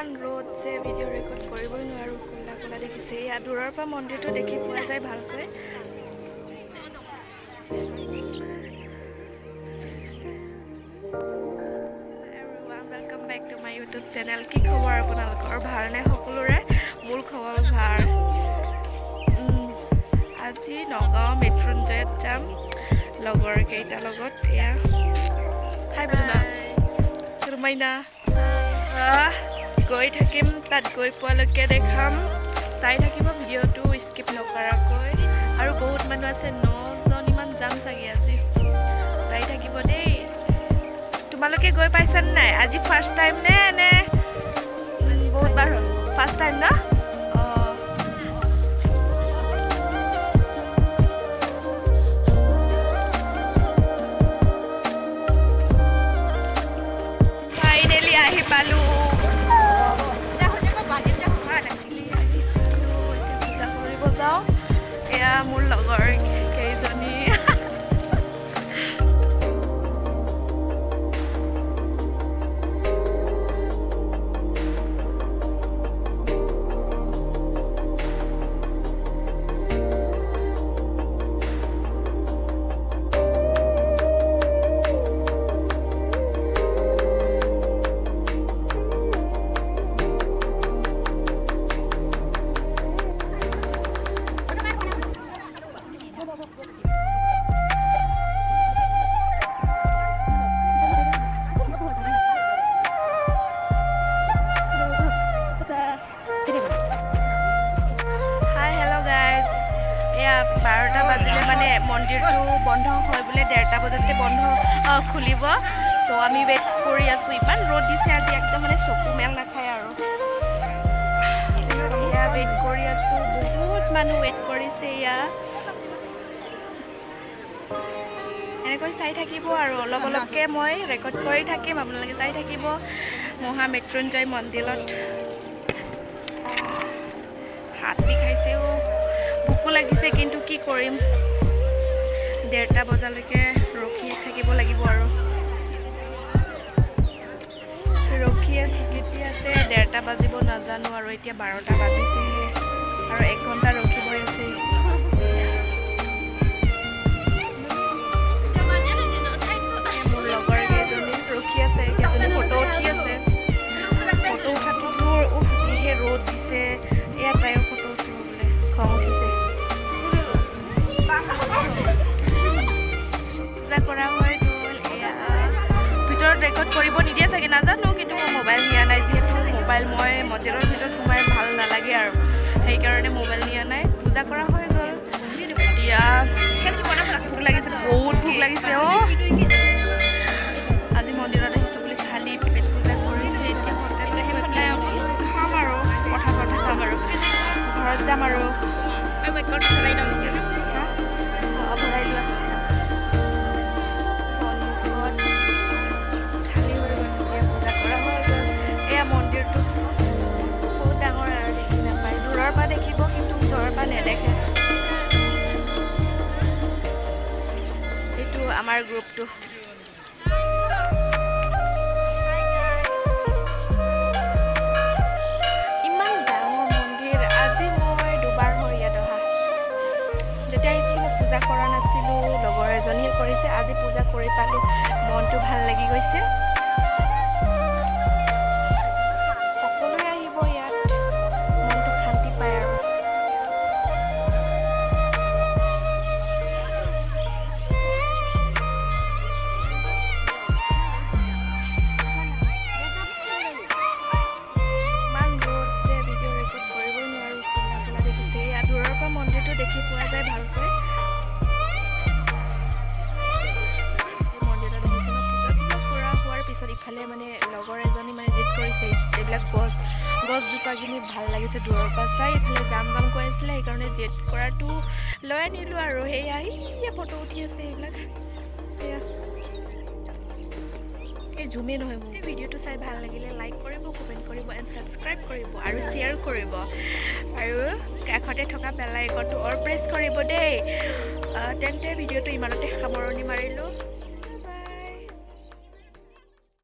ইমান ৰ'দ যে ভিডিঅ' ৰেকৰ্ড কৰিবই নোৱাৰোঁ, ক'লা ক'লা দেখিছে। এয়া দূৰৰ পৰা মন্দিৰটো দেখি পোৱা যায় ভালকৈ। Welcome back to my YouTube channel. কি খবৰ আপোনালোকৰ? ভালনে সকলোৰে? মোৰ খবৰ ভাল। আজি নগাঁও মৃত্যুঞ্জয়ত যাম লগৰ কেইটাৰ লগত। এয়া খাই পেলো মাইনা গৈ থাকিম, তাত গৈ পোৱালৈকে দেখাম। চাই থাকিব ভিডিঅ'টো স্কিপ নকৰাকৈ। আৰু বহুত মানুহ আছে, 9জন ইমান যাম চাগে আজি। চাই থাকিব দেই। তোমালোকে গৈ পাইছানে নাই? আজি ফাৰ্ষ্ট টাইম নে বহুত বাৰ হ'ল? ফাৰ্ষ্ট টাইম ন? ফাইনেলি আহি পালোঁ। পূজা কৰিব যাওঁ। এয়া মোৰ লগৰ কেইজনী। এয়া 12টা বাজিলে মানে মন্দিৰটো বন্ধ হয় বোলে, 1:30 বজাতে বন্ধ খুলিব। চ' আমি ৱেইট কৰি আছোঁ। ইমান ৰ'দ দিছে আজি, একদম মানে চকু মেল নাখায় আৰু। এয়া ৱেইট কৰি আছোঁ, বহুত মানুহ ৱেইট কৰিছে। এয়া এনেকৈ চাই থাকিব আৰু অলপ অলপকৈ মই ৰেকৰ্ড কৰি থাকিম, আপোনালোকে চাই থাকিব। মহা মৃত্যুঞ্জয় মন্দিৰত হাত বিষাইছেও, ভোকো লাগিছে, কিন্তু কি কৰিম, 1:30 বজালৈকে ৰখি থাকিব লাগিব আৰু। ৰখি আছোঁ, কেতিয়া আছে 1:30 বাজিব নাজানো আৰু। এতিয়া 12টা বাজিছেহে আৰু 1 ঘণ্টা ৰখিবই আছে। মোৰ লগৰ কেইজনী ৰখি আছে, কেইজনী ফটো উঠি আছে। ফটো উঠাটো মোৰ যিহে ৰ'দ দিছে। এয়া তাইও ফটো উঠিব বোলে, খং উঠিছে। পূজা কৰা হৈ গ'ল। এয়া ভিতৰত ৰেকৰ্ড কৰিব নিদিয়ে চাগে, নাজানো, কিন্তু মই মোবাইল নিয়া নাই। যিহেতু মোবাইল মই মন্দিৰৰ ভিতৰত সোমাই ভাল নালাগে আৰু, সেইকাৰণে মোবাইল নিয়া নাই। পূজা কৰা হৈ গ'ল। এতিয়া ভোক লাগিছে, বহুত ভোক লাগিছে। আজি মন্দিৰত আহিছোঁ বুলি খালী পেট পূজা কৰিছে। এতিয়া হোটেলত গৈ পেলাই খাম আৰু, কথা খাম আৰু ঘৰত যাম আৰু। ভৰাই লোৱা খালী হৈ গ'ল। এতিয়া পূজা কৰা হৈ গ'ল। এয়া মন্দিৰটো বহুত ডাঙৰ আৰু দেখি নাপায়, দূৰৰ পৰা দেখিব, কিন্তু ওচৰৰ পৰা নেদেখে। এইটো আমাৰ গ্ৰুপটো। ইমান ডাঙৰ মন্দিৰ। আজি মই দুবাৰ হৈ ইয়াত অহা। যেতিয়া আহিছিলোঁ মই পূজা কৰা নাছিলোঁ, লগৰ এজনীয়ে কৰিছে। আজি পূজা কৰি পালোঁ, মনটো ভাল লাগি গৈছে। সকলোৱে আহিব ইয়াত, মনটো শান্তি পায় আৰু। দূৰৰ পৰা মন্দিৰটো দেখি পোৱা যায় ভালকৈ। মন্দিৰত আহিছোঁ ন, পূজা কৰা হোৱাৰ পিছত ইফালে মানে লগৰ এজনী মানে জিদ কৰিছে। এইবিলাক গছজোপা কিনি ভাল লাগিছে দূৰৰ পৰা চাই, ইফালে যাম কৈ আছিলে, সেইকাৰণে জিদ কৰাটো লৈ আনিলোঁ আৰু। সেয়া ফটো উঠি আছে এইবিলাক। সেয়া এই জুমে নহয় মোৰ। ভিডিঅ'টো চাই ভাল লাগিলে লাইক কৰিব, কমেণ্ট কৰিব এণ্ড ছাবস্ক্ৰাইব কৰিব আৰু শ্বেয়াৰ কৰিব। আৰু কাষতে থকা বেল আইকনটো অল প্ৰেছ কৰিব দেই। তেন্তে ভিডিঅ'টো ইমানতে সামৰণি মাৰিলোঁ।